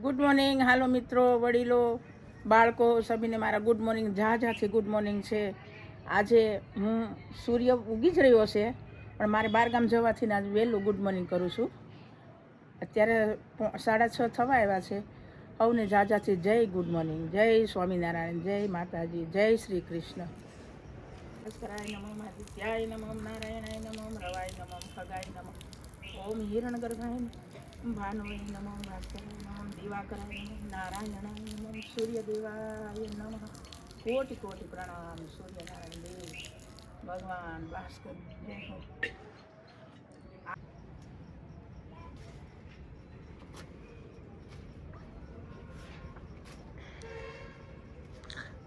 Good morning. હાલો મિત્રો, વડીલો, બાળકો સભીને મારા ગુડ મોર્નિંગ. ઝાઝાથી ગુડ મોર્નિંગ છે. આજે હું સૂર્ય ઉગી જ રહ્યો છે પણ મારે બારગામ જવાથી ને આજે વહેલું ગુડ મોર્નિંગ કરું છું. અત્યારે 6:30 થવા આવ્યા છે. સૌને ઝાઝાથી જય ગુડ મોર્નિંગ, જય સ્વામિનારાયણ, જય માતાજી, જય શ્રી કૃષ્ણ. નમઃ આદિત્યાય નમઃ નારાયણાય નમઃ રવાય નમઃ ખગાય નમઃ ઓમ હિરણ ગર્ભાય ભાનવે નમઃ ભાસ્કરાય નમઃ દિવાકરાય નમઃ નારાયણાય નમઃ સૂર્યદેવાય નમઃ. કોટી કોટી પ્રણામ સૂર્યનારાયણ દેવ ભગવાન ભાસ્કર.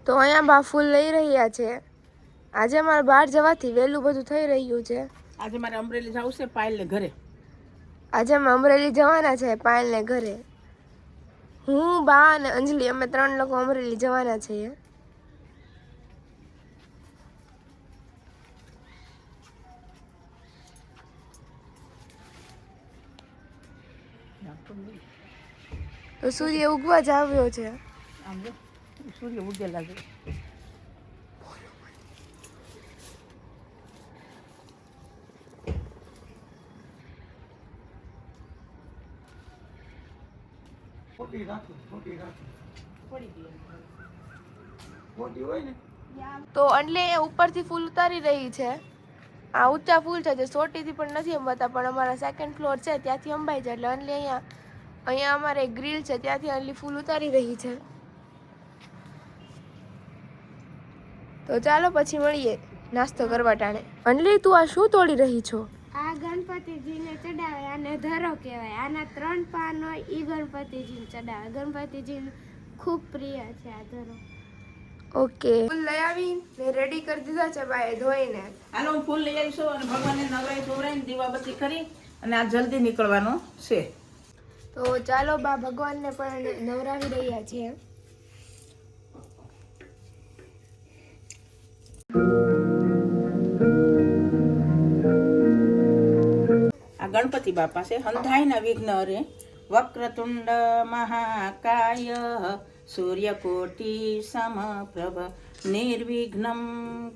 તો અહીંયા બા ફૂલ લઈ રહ્યા છે. આજે મારે બહાર જવાથી વહેલું બધું થઈ રહ્યું છે. આજે મારે અમરેલી જવું છે પાયલને ઘરે. આજે અમે અમરેલી જવાના છે પાયલને ઘરે. હું, બા અને અંજલિ અમે 3 લોકો અમરેલી જવાના છીએ. તો સૂર્ય ઉગવા જ આવ્યો છે. આમ જો સૂર્ય ઉગેલા છે. તો એટલે એ ઉપરથી ફૂલ ઉતારી રહી છે. આ ઊંચા ફૂલ છે જે ચોટીથી પણ નથી અંબાતા, પણ અમારા 2nd ફ્લોર છે ત્યાંથી અંબાઈ જાય. એટલે એટલે અહીંયા અમારે ગ્રીલ છે ત્યાંથી અલી ફૂલ ઉતારી રહી છે. તો ચાલો પછી મળીએ નાસ્તો કરવા ટાણે. અંજલિ, તું આ શું તોડી રહી છો? આ ગણપતિજીને ચડાવે, આને ધરો કહેવાય. આના 3 પાન હોય, ઈ ગણપતિજીને ચડાવે. ગણપતિજીને ખૂબ પ્રિય છે આ ધરો. ઓકે, ફૂલ લઈ આવી ને રેડી કરી દીધા છે બાએ ધોઈને. હાલો હું ફૂલ લઈ આવીશું અને ભગવાનને નવરાઈ ધોવરાઈને દીવાબત્તી કરી અને આ જલ્દી નીકળવાનું છે. તો ચાલો બા ભગવાનને પણ નવરાવી રહ્યા છીએ. આ ગણપતિ બાપા છે. હંધાઈના વિઘ્ન હરે, વક્રતુંડ મહાકાય સૂર્યકોટી સમપ્રભ નિર્વિઘ્નમ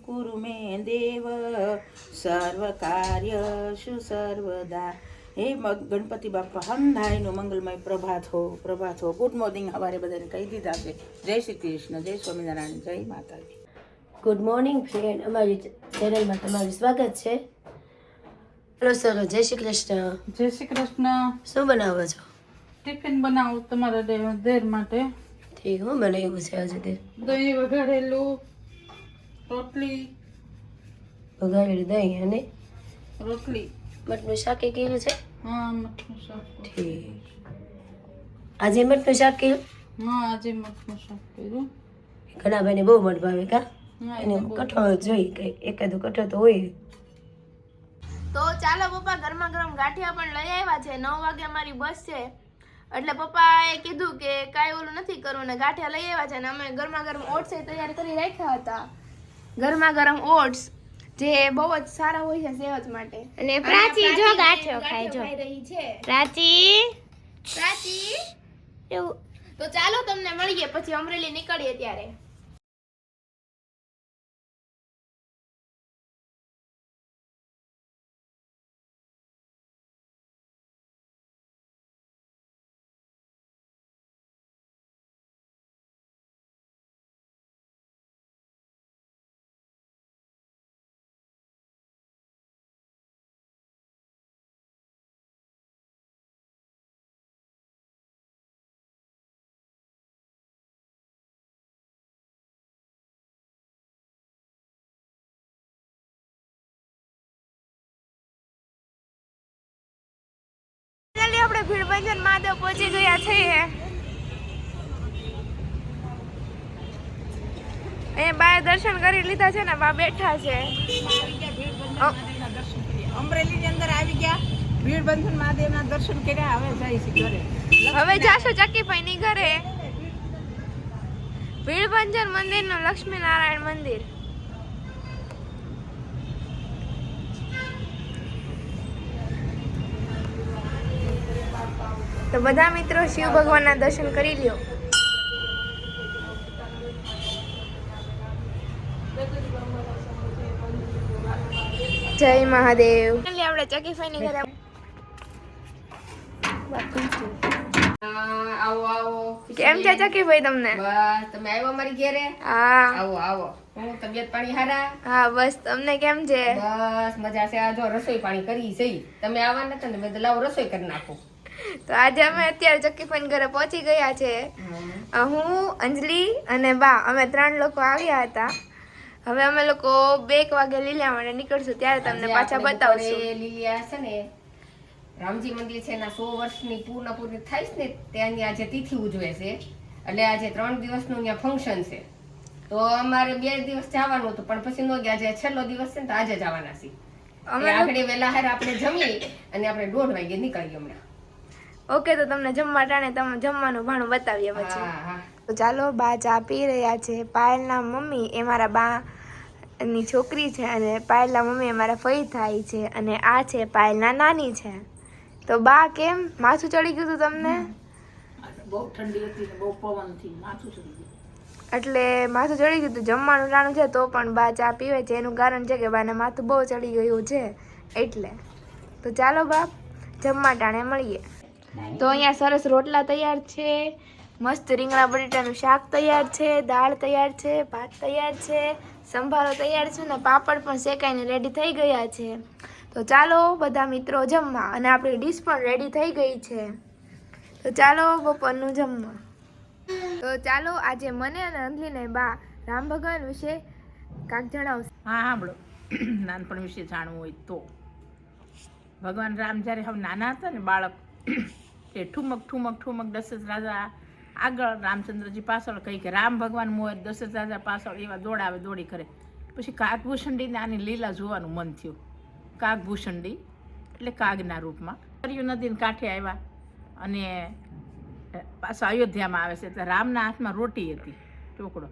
કુરુ મે દેવ સર્વ કાર્યશુ સર્વદા. હે ગણપતિ બાપા, હંધાઈનું મંગલમય પ્રભાત હો, પ્રભાત હો. ગુડ મોર્નિંગ સવારે બધાને કહી દીધા છે. જય શ્રી કૃષ્ણ, જય સ્વામિનારાયણ, જય માતાજી. ગુડ મોર્નિંગ ફ્રેન્ડ, અમારી ચેનલમાં તમારું સ્વાગત છે. હેલો સર, જય શ્રી કૃષ્ણ. જય શ્રી કૃષ્ણ. શું બનાવો છો? ટિફિન બનાવું તમારા દેર માટે. ઠીક, હું બનાવ્યું છે આજે તે? દહીં વઘારેલું, રોટલી. વઘારેલું દહીં અને રોટલી. મઠનું શાક એ કર્યું છે? હા, મઠનું શાક. ઠીક, આજે મઠનું શાક કર્યું? હા, આજે મઠનું શાક કર્યું. ઘણા ભાઈને બહુ મઠ ભાવે કા? હા, એને કઠોળ જોઈ, કંઈક એકાદું કઠોળ તો હોય. તો ચાલો પપ્પા, ગરમા ગરમ ગાંઠિયા પણ લઈ આવ્યા છે. 9 વાગે અમારી બસ છે એટલે પપ્પાએ કીધું કે કાંઈ ઓલું નથી કરવું ને ગાંઠિયા લઈ આવ્યા છે. અને અમે ગરમા ગરમ ઓટ્સ તૈયાર કરી રાખ્યા હતા. ગરમા ગરમ ઓટ્સ જે બહુ જ સારા હોય છે સેહત માટે. અને પ્રાચી જો ગાંઠિયો ખાઈ જો. ખાઈ રહી છે. પ્રાચી એવું. તો ચાલો તમને મળીએ પછી અમરેલી નીકળીએ ત્યારે. આપણે ભીડભંજન મહાદેવ પહોંચી ગયા છીએ. અહીંયા બાએ દર્શન કરી લીધા છે ને બા બેઠા છે. અમરેલીની અંદર આવી ગયા, ભીડબંધન મહાદેવના દર્શન કર્યા. હવે જઈશું ઘરે. હવે જાશું ચક્કીભાઈની ઘરે. ભીડભંજન મંદિરનું લક્ષ્મીનારાયણ મંદિર. તો બધા મિત્રો શિવ ભગવાનના દર્શન કરી લ્યો. જય મહાદેવ. આપણે ચકીફાઈની ઘરે આવો આવો. કેમ છે ચકીફાઈ તમને? બસ તમે આવ્યો મારી ઘેરે. હા આવો આવો. હું તબિયત પાણી હારા? હા બસ તમને કેમ છે? બસ મજા છે. આ જો રસોઈ પાણી કરી છે. તમે આવવાના હતા ને મેં કીધું લાવો રસોઈ કરી નાખું. તો આજે અમે અત્યારે ચકીફાઈ ઘરે પહોંચી ગયા છે. હું અંજલિ અને બા અમે 3 લોકો આવ્યા હતા. હવે અમે લોકો 2 વાગે લીલા માટે નીકળશું ત્યારે તમને પાછા બતાવશું. લીલિયા છે ને રામજી મંદિર છે એના 100 વર્ષની પૂર્ણ થાય છે ને ત્યાંની આજે તિથિ ઉજવે છે. એટલે આજે 3 દિવસનું અહીંયા ફંક્શન છે. તો અમારે 2 દિવસ જવાનું હતું પણ પછી નો ગયા. આજે છેલ્લો દિવસ છે ને તો આજે જવાના છીએ. અમે આગળ વેલા હાર આપણે જમી અને આપણે 1:30 વાગે નીકળીએ હમણાં. ઓકે તો તમને જમવા ટાણે તમે જમવાનું ભાણું બતાવીએ પછી. હા હા. તો ચાલો બા ચા પી રહ્યા છે. પાયલના મમ્મી એ મારા બા ની છોકરી છે અને પાયલના મમ્મી એ મારા ફઈ થાય છે અને આ છે પાયલના નાની છે. તો બા કેમ માથું ચડી ગયું હતું તમને? બહુ ઠંડી હતી ને બહુ પવનથી માથું ચડી ગયું. એટલે માથું ચડી ગયું હતું. જમવાનું ટાણું છે તો પણ બા ચા પીવે છે. એનું કારણ છે કે બાને માથું બહુ ચડી ગયું છે એટલે. તો ચાલો બા જમવા ટાણે મળીએ. તો અહીંયા સરસ રોટલા તૈયાર છે, મસ્ત રીંગણા બટેટાનું શાક તૈયાર છે, દાળ તૈયાર છે, ભાત તૈયાર છે, સંભારો તૈયાર છે ને પાપડ પણ શેકાઈને રેડી થઈ ગયા છે. તો ચાલો બધા મિત્રો જમવા. અને આપણી ડીશ પણ રેડી થઈ ગઈ છે. તો ચાલો બપોરનું જમવા. તો ચાલો આજે મને અને અંજલિને બા રામ ભગવાન વિશે કાંક જણાવશે. હા સાંભળો, નાનપણ વિશે જાણવું હોય તો ભગવાન રામ જ્યારે હવે નાના હતા ને બાળક એ ઠુમક ઠુમક ઠુમક દશરથ રાજા આગળ રામચંદ્રજી પાછળ કહી કે રામ ભગવાન મોર દશરથ રાજા પાછળ એવા દોડાવે દોડી કરે. પછી કાગભૂષણડીને આની લીલા જોવાનું મન થયું. કાગભૂષણડી એટલે કાગના રૂપમાં સરયુ નદીને કાંઠે આવ્યા અને પાછા અયોધ્યામાં આવે છે. તો રામના હાથમાં રોટી હતી, ચોકડો.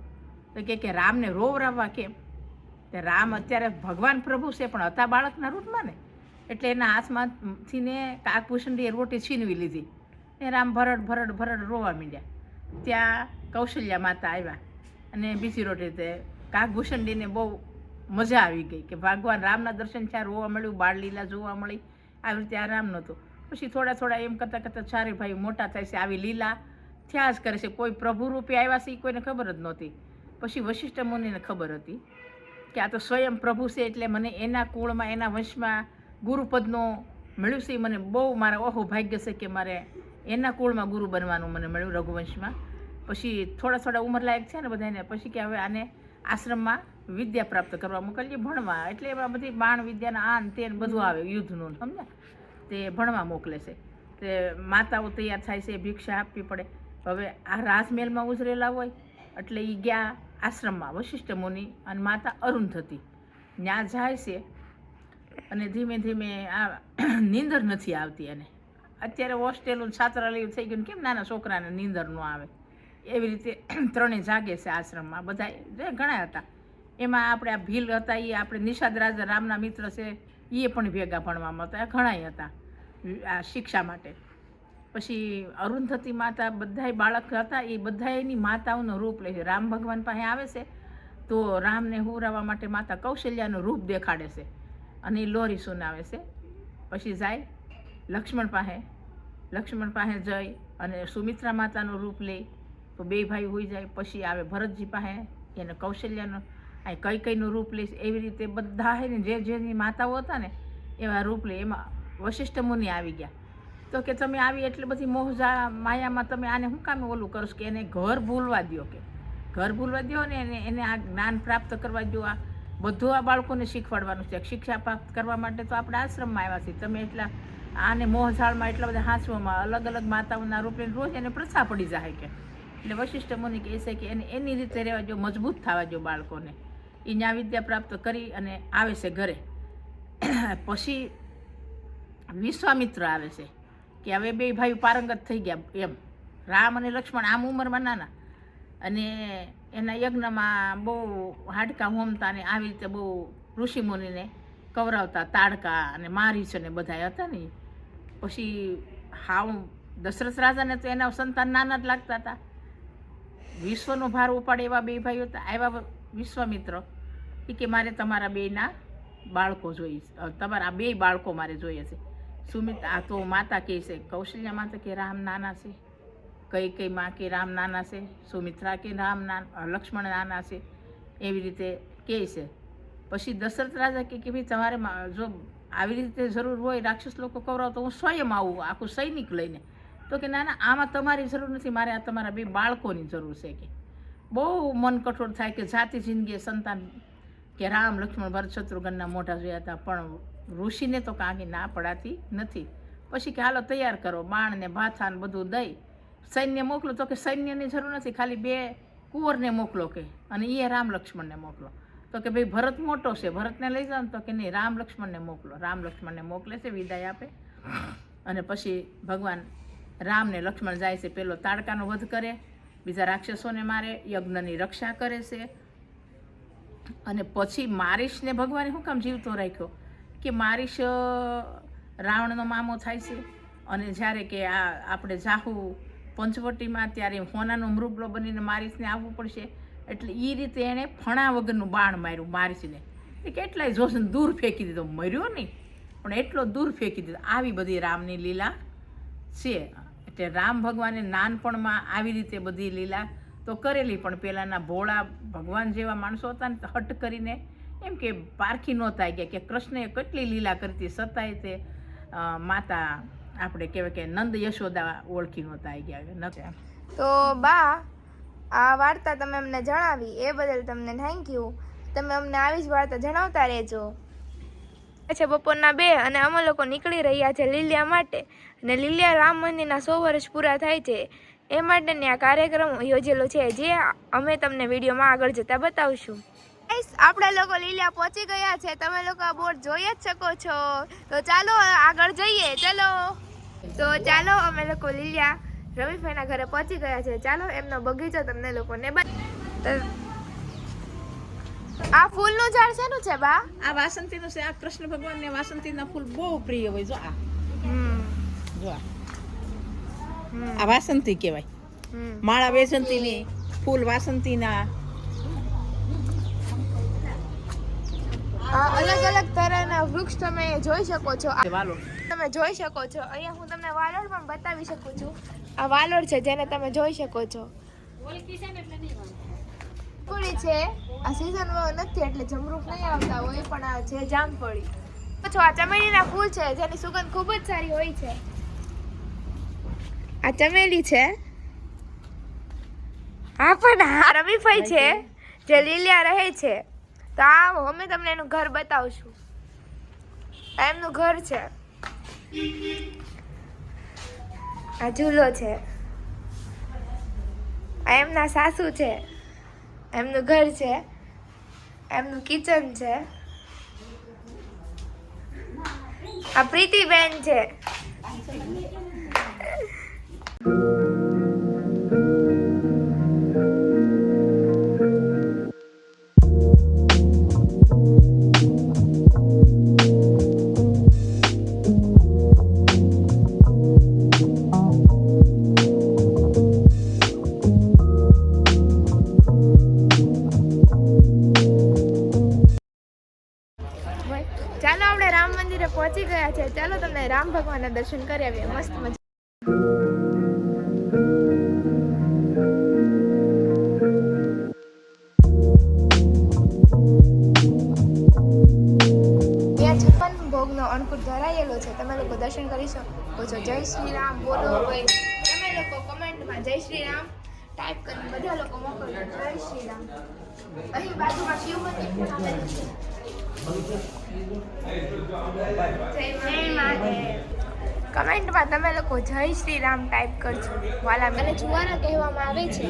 તો કે રામને રોવરાવવા કેમ? તે રામ અત્યારે ભગવાન પ્રભુ છે પણ હતા બાળકના રૂપમાં ને, એટલે એના હાથમાંથી ને કાગભૂષણડીએ રોટી છીનવી લીધી ને રામ ભરડ ભરડ ભરડ રોવા માંડ્યા. ત્યાં કૌશલ્યા માતા આવ્યા અને બીજી રોટી તે કાગભૂષણડીને બહુ મજા આવી ગઈ કે ભગવાન રામના દર્શન ત્યાં રોવા મળ્યું, બાળલીલા જોવા મળી. આવી રીતે આ રામ નહોતો. પછી થોડા થોડા એમ કરતાં કરતાં ચારે ભાઈ મોટા થાય છે. આવી લીલા થયા જ કરે છે. કોઈ પ્રભુ રૂપે આવ્યા છે એ કોઈને ખબર જ નહોતી. પછી વશિષ્ઠ મુનિને ખબર હતી કે આ તો સ્વયં પ્રભુ છે, એટલે મને એના કુળમાં એના વંશમાં ગુરુપદનો મળ્યું છે. મને બહુ મારા ઓહો ભાગ્ય છે કે મારે એના કુળમાં ગુરુ બનવાનું મને મળ્યું રઘુવંશમાં. પછી થોડા થોડા ઉંમરલાયક છે ને બધાને, પછી કે હવે આને આશ્રમમાં વિદ્યા પ્રાપ્ત કરવા મોકલીએ, ભણવા. એટલે એમાં બધી બાણ વિદ્યાના આન તેન બધું આવે યુદ્ધનું, સમજ્યા? તે ભણવા મોકલે છે. તે માતાઓ તૈયાર થાય છે, ભિક્ષા આપવી પડે. હવે આ રાજમહેલમાં ઉજરેલા હોય એટલે એ ગયા આશ્રમમાં વશિષ્ઠ મુનિ અને માતા અરુંધતી. ત્યાં જાય છે અને ધીમે ધીમે આ નીંદર નથી આવતી. અને અત્યારે હોસ્ટેલું છાત્રાલય થઈ ગયું, કેમ નાના છોકરાને નીંદર ન આવે એવી રીતે ત્રણેય જાગે છે આશ્રમમાં. બધા જે ઘણા હતા એમાં આપણે આ ભીલ હતા, એ આપણે નિષાદ રાજા રામના મિત્ર છે, એ પણ ભેગા ભણવામાં હતા. ઘણાય હતા આ શિક્ષા માટે. પછી અરુંધતી માતા બધાય બાળક હતા એ બધા એની માતાઓનું રૂપ લે છે. રામ ભગવાન પાસે આવે છે તો રામને હુરાવવા માટે માતા કૌશલ્યાનું રૂપ દેખાડે છે અને એ લોરી સુનાવે છે. પછી જાય લક્ષ્મણ પાસે જઈ અને સુમિત્રા માતાનું રૂપ લે તો 2 ભાઈ હોઈ જાય. પછી આવે ભરતજી પાસે, એને કૌશલ્યાનું કઈકઈનું રૂપ લે. એવી રીતે બધા જે જેની માતાઓ હતા ને એવા રૂપ લે. એમાં વશિષ્ઠ મુનિ આવી ગયા તો કે તમે આવી એટલે બધી મોહજા માયામાં તમે આને શું કામે ઓલું કરો કે એને ઘર ભૂલવા દો, કે ઘર ભૂલવા દો ને એને આ જ્ઞાન પ્રાપ્ત કરવા દો. આ બધું આ બાળકોને શીખવાડવાનું છે. શિક્ષા પ્રાપ્ત કરવા માટે તો આપણે આશ્રમમાં આવ્યા છીએ. તમે એટલા આને મોહઝાળમાં એટલા બધા હાંસવામાં અલગ અલગ માતાઓના રૂપે રોજ એને પ્રથા પડી જાય કે. એટલે વશિષ્ઠ મુનિ કહે છે કે એને એની રીતે રહેવા જો, મજબૂત થવા જો બાળકોને. એ ન્યા વિદ્યા પ્રાપ્ત કરી અને આવે છે ઘરે. પછી વિશ્વામિત્ર આવે છે કે હવે 2 ભાઈ પારંગત થઈ ગયા એમ. રામ અને લક્ષ્મણ આમ ઉંમરમાં નાના અને એના યજ્ઞમાં બહુ હાડકા હોમતા ને આવી રીતે બહુ ઋષિમુનિને કવરાવતા. તાડકા અને મારીચ અને બધા હતા ને. પછી હાવ દશરથ રાજાને તો એના સંતાન નાના જ લાગતા હતા. વિશ્વનો ભાર ઉપાડે એવા બે ભાઈઓ હતા. આવ્યા વિશ્વામિત્ર કે મારે તમારા બેના બાળકો જોઈએ, તમારા બે બાળકો મારે જોઈએ છે. સુમિત્રા તો માતા કહે છે, કૌશલ્યા માતા કે રામ નાના છે, કઈ માં કે રામ નાના છે, સુમિત્રા કે લક્ષ્મણ નાના છે, એવી રીતે કહે છે. પછી દશરથ રાજા કે ભાઈ તમારે જો આવી રીતે જરૂર હોય રાક્ષસ લોકો કવરાવ તો હું સ્વયં આવું આખું સૈનિક લઈને. તો કે ના આમાં તમારી જરૂર નથી, મારે આ તમારા બે બાળકોની જરૂર છે. કે બહુ મન કઠોર થાય કે જાતિ જિંદગી સંતાન કે રામ લક્ષ્મણ ભરત શત્રુઘ્નના મોઢા જોયા હતા, પણ ઋષિને તો કાંઈ ના પડાતી નથી. પછી કે હાલો તૈયાર કરો, બાણ ને ભાથા ને બધું દઈ સૈન્ય મોકલો. તો કે સૈન્યની જરૂર નથી, ખાલી બે કુંવરને મોકલો કે, અને એ રામ લક્ષ્મણને મોકલો. તો કે ભાઈ ભરત મોટો છે, ભરતને લઈ જાઓ. તો કે નહીં, રામ લક્ષ્મણને મોકલો. રામ લક્ષ્મણને મોકલે છે, વિદાય આપે. અને પછી ભગવાન રામ ને લક્ષ્મણ જાય છે, પેલો તાડકાનો વધ કરે, બીજા રાક્ષસોને મારે, યજ્ઞની રક્ષા કરે છે. અને પછી મારીશને ભગવાને શું કામ જીવતો રાખ્યો કે મારીશ રાવણનો મામો થાય છે. અને જ્યારે કે આ આપણે જાહુ પંચવટીમાં ત્યારે હોનાનો મૃગલો બનીને મારીશને આવવું પડશે, એટલે એ રીતે એણે ફણા વગરનું બાણ માર્યું મારીશને. એ કેટલાય જોશને દૂર ફેંકી દીધો, મર્યો નહીં પણ એટલો દૂર ફેંકી દીધો. આવી બધી રામની લીલા છે. એટલે રામ ભગવાને નાનપણમાં આવી રીતે બધી લીલા તો કરેલી, પણ પહેલાંના ભોળા ભગવાન જેવા માણસો હતા ને તો હટ કરીને એમ કે પારખી નહોતા ગયા કે કૃષ્ણએ કેટલી લીલા કરતી, છતાંય તે માતા આપણે કહેવાય કે નંદ યશોદા ઓળખી નહોતા ગયા. તો બા આ વાર્તા તમે અમને જણાવી એ બદલ તમને થેન્ક યુ. તમે અમને આવી જ વાર્તા જણાવતા રહેજો. છે બપોરના 2 અને અમે લોકો નીકળી રહ્યા છે લીલિયા માટે. અને લીલિયા રામ મંદિરના 100 વર્ષ પૂરા થાય છે એ માટેની આ કાર્યક્રમ યોજેલો છે, જે અમે તમને વિડીયોમાં આગળ જતા બતાવશું. આપણે લોકો લીલિયા પહોંચી ગયા છે, તમે લોકો આ બોર્ડ જોઈ જ શકો છો. તો ચાલો આગળ જઈએ. ચલો તો ચાલો અમે લોકો લીલિયા રવિભાઈના ઘરે પહોંચી ગયા છે. ચાલો એમનો બગીચો તમને લોકોને આ ફૂલનું ઝાડ શેનું છે બા? આ વાસંતીનું છે. આ કૃષ્ણ ભગવાનને વાસંતીના ફૂલ બહુ પ્રિય હોય. જો આ જો આ વાસંતી કહેવાય. માળા વેસંતીની ફૂલ વાસંતીના. આ અલગ અલગ તરહના વૃક્ષ તમે જોઈ શકો છો. વાલોડ તમે જોઈ શકો છો. અહીંયા હું તમને વાલોડ પણ બતાવી શકું છું. આ વાલોડ છે જેને તમે જોઈ શકો છો. જામફળી છે. આ સીઝન નથી એટલે જમરૂખ નહીં આવતા હોય, પણ આ છે જામફળી. છો આ ચમેલીના ફૂલ છે જેની સુગંધ ખૂબ જ સારી હોય છે. આ ચમેલી છે. હા પણ આ રવિભાઈ છે જે લીલિયા રહે છે. તો આવો અમે તમને એનું ઘર બતાવશું. આ એમનું ઘર છે. આ ઝૂલો છે. આ એમના સાસુ છે. એમનું ઘર છે. એમનું કિચન છે. આ પ્રીતિબેન છે. ચાલો આપણે રામ મંદિરે પહોંચી ગયા છે. ચાલો તમને રામ ભગવાનના દર્શન કરાવીએ. મસ્ત મજા. ત્યાં 56 ભોગનો અન્નકૂટ ધરાયેલો છે. તમે લોકો દર્શન કરી શકો છો. જય શ્રી રામ બોલો ભાઈ. તમે લોકો કમેન્ટમાં જય શ્રી રામ ટાઈપ કરીને બધા લોકો મોકલજો. જય શ્રી રામ. અહીં બાજુમાં શિવ મંદિર પણ આવેલું છે. કમેન્ટમાં તમે લોકો જય શ્રી રામ ટાઈપ કરજો. વાલા મને જુવારા કહેવામાં આવે છે.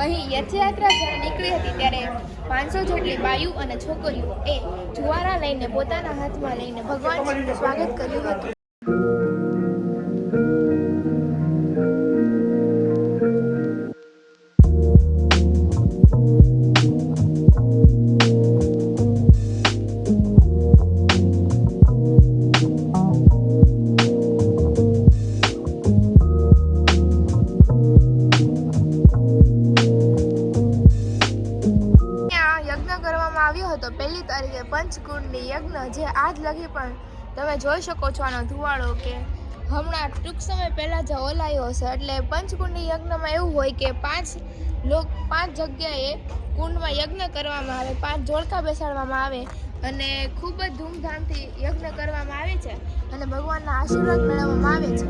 અહીં યથયાત્રા જ્યારે નીકળી હતી ત્યારે 500 જેટલી બાયુ અને છોકરીઓ એ જુવારા લઈને પોતાના હાથમાં લઈને ભગવાનજીનું સ્વાગત કર્યું હતું. પંચકુંડી યજ્ઞ, જે આજ લગી પણ તમે જોઈ શકો છો આનો ધુવાળો કે હમણાં ટૂંક સમય પહેલાં જ ઓલાયો હશે. એટલે પંચકુંડી યજ્ઞમાં એવું હોય કે પાંચ જગ્યાએ કુંડમાં યજ્ઞ કરવામાં આવે, 5 જોડકા બેસાડવામાં આવે અને ખૂબ જ ધૂમધામથી યજ્ઞ કરવામાં આવે છે અને ભગવાનના આશીર્વાદ મેળવવામાં આવે છે.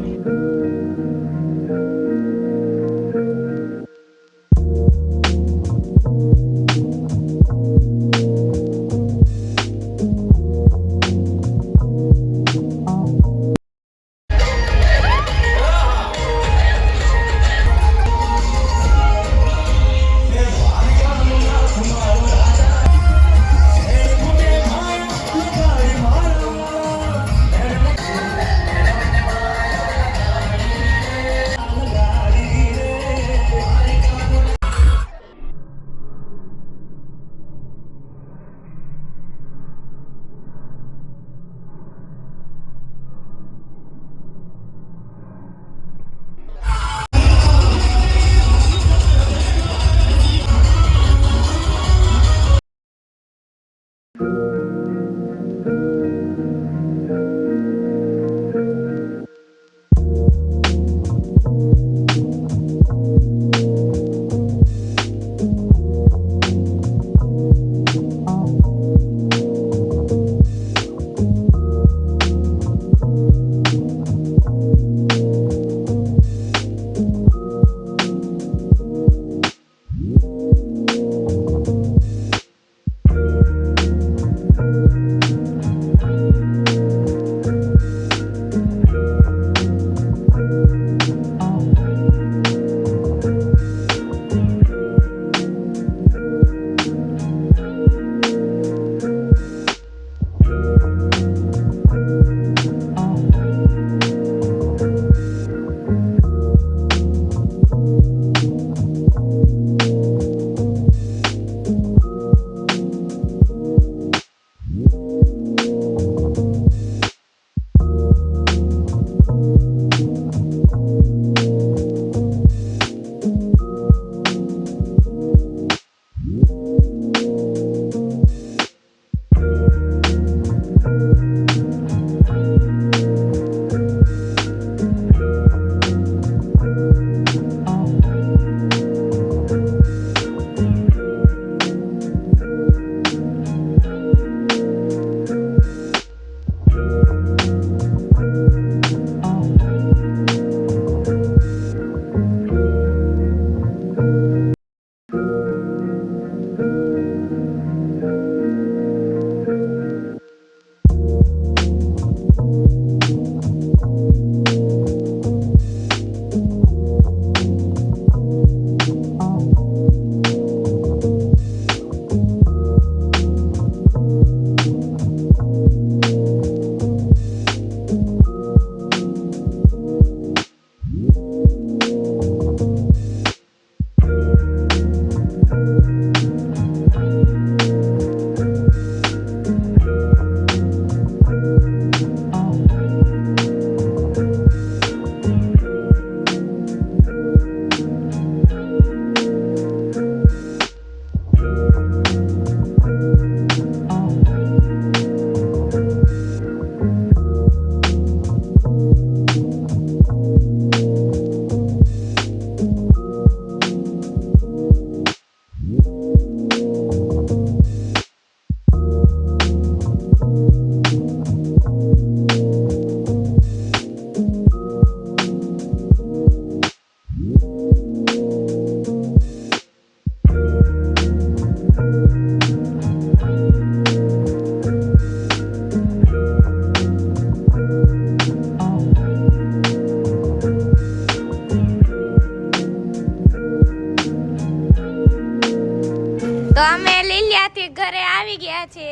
લીલિયાથી ઘરે આવી ગયા છે.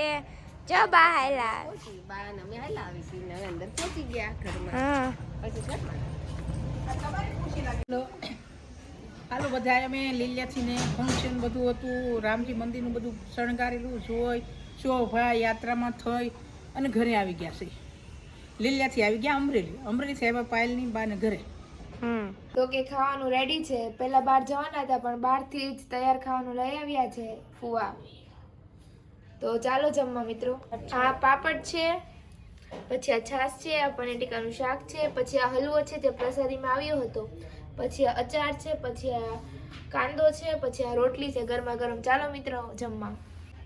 જો બહાલા બાળાને અમે હાલા આવી છીએ ને હવે અંદર પહોંચી ગયા ઘરમાં. હા પછી ઘરમાં હાલો બધા અમે લીલિયાથીને ફંક્શન બધું હતું, રામજી મંદિરનું બધું શણગારેલું જોઈ શોભા યાત્રામાં થઈ અને ઘરે આવી ગયા છે. લીલિયાથી આવી ગયા અમરેલીથી આવ્યા પાયલની બાને ઘરે. તો કે ખાવાનું રેડી છે. પહેલા બહાર જવાના હતા પણ બહારથી જ તૈયાર ખાવાનું લઈ આવ્યા છે ફુવા. તો ચાલો જમવા મિત્રો. આ પાપડ છે, પછી આ છાશ છે, આ પનીર ટીકાનું શાક છે, પછી આ હલવો છે તે પ્રસાદીમાં આવ્યો હતો, પછી આ અચાર છે, પછી આ કાંદો છે, પછી આ રોટલી છે ગરમા ગરમ. ચાલો મિત્રો જમવા.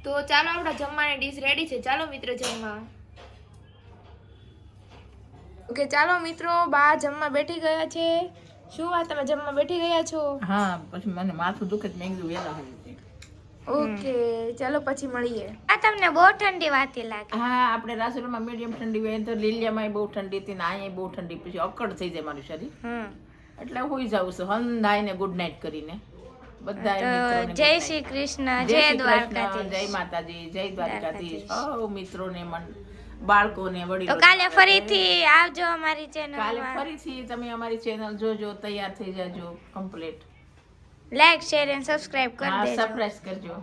તો ચાલો આપણા જમવાની ડીશ રેડી છે. ચાલો મિત્રો જમવા. ઓકે ચાલો મિત્રો, બા જમવા બેઠી ગયા છે. શું વાત, તમે જમવા બેઠી ગયા છો? હા, પછી મને માથું દુખે તો મેં કીધું વહેલા આવી. ઓકે ચાલો પછી મળીએ. આ તમને બહુ ઠંડી વાતી લાગે. હા, આપણે રાજકોટમાં મીડિયમ ઠંડી હોય તો લીલિયામાં બહુ ઠંડી હતી ને અહીંયા બહુ ઠંડી, પછી અકડ થઈ જાય મારું શરીર. એટલે હોઈ જાઉં છું હંધાઈને ગુડ નાઇટ કરીને બધા મિત્રોને. જય શ્રી કૃષ્ણ, જય જય શ્રી કૃષ્ણ, દ્વારકાધીશ. જય માતાજી, જય દ્વારકાધીશ. સૌ મિત્રોને બાળકોને તો વડીલો કાલે ફરીથી આવજો અમારી ચેનલ કાલે માં. ફરીથી તમે અમારી ચેનલ જોજો, તૈયાર થઈ જાજો complete. Like share and subscribe કરી હા, દેજો. સરપ્રાઈઝ કરજો.